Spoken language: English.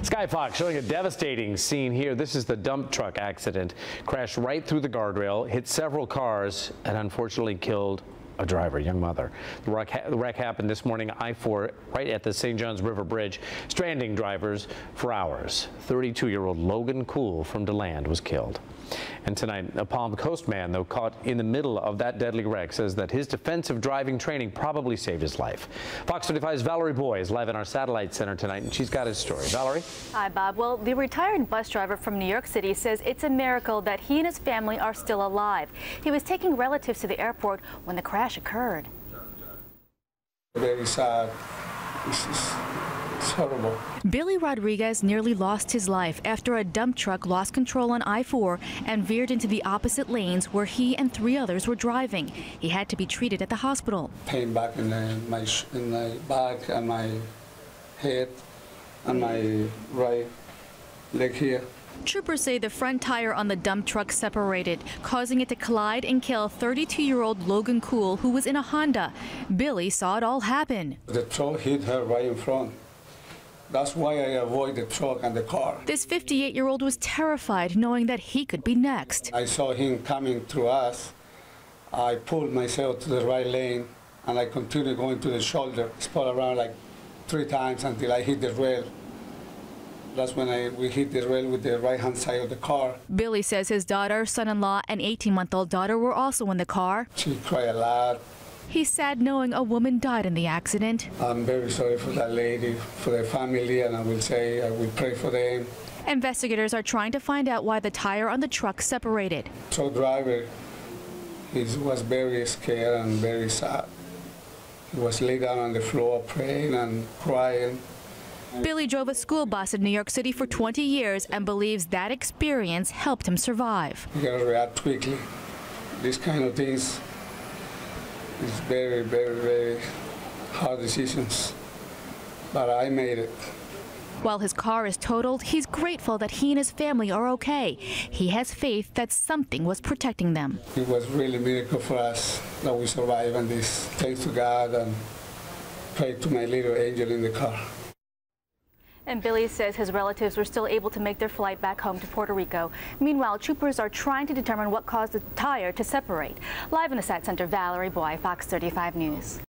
Sky Fox showing a devastating scene here. This is the dump truck accident. Crashed right through the guardrail, hit several cars, and unfortunately killed a driver, a young mother. The wreck happened this morning, I-4, right at the St. Johns River Bridge, stranding drivers for hours. 32-year-old Logan Cool from DeLand was killed. And tonight, a Palm Coast man, though caught in the middle of that deadly wreck, says that his defensive driving training probably saved his life. Fox 35's Valerie Boy is live in our satellite center tonight, and she's got his story. Valerie? Hi, Bob. Well, the retired bus driver from New York City says it's a miracle that he and his family are still alive. He was taking relatives to the airport when the crash occurred. Very sad. It's horrible. Billy Rodriguez nearly lost his life after a dump truck lost control on I-4 and veered into the opposite lanes where he and 3 others were driving. He had to be treated at the hospital. Pain back in my back and my head and my right leg here. Troopers say the front tire on the dump truck separated, causing it to collide and kill 32-year-old Logan Cool, who was in a Honda. Billy saw it all happen. The truck hit her right in front. That's why I avoid the truck and the car. This 58-year-old was terrified, knowing that he could be next. I saw him coming through us. I pulled myself to the right lane, and I continued going to the shoulder. Spun around like 3 times until I hit the rail. That's when we hit the rail with the right-hand side of the car. Billy says his daughter, son-in-law, and 18-month-old daughter were also in the car. She cried a lot. He's sad knowing a woman died in the accident. I'm very sorry for that lady, for their family, and I will pray for them. Investigators are trying to find out why the tire on the truck separated. Truck driver, he was very scared and very sad. He was laid down on the floor praying and crying. Billy drove a school bus in New York City for 20 years and believes that experience helped him survive. You gotta react quickly. These kind of things is very, very, very hard decisions. But I made it. While his car is totaled, he's grateful that he and his family are okay. He has faith that something was protecting them. It was really a miracle for us that we survived on this. Thanks to God, and pray to my little angel in the car. And Billy says his relatives were still able to make their flight back home to Puerto Rico. Meanwhile, troopers are trying to determine what caused the tire to separate. Live in the Sat Center, Valerie Boy, Fox 35 News.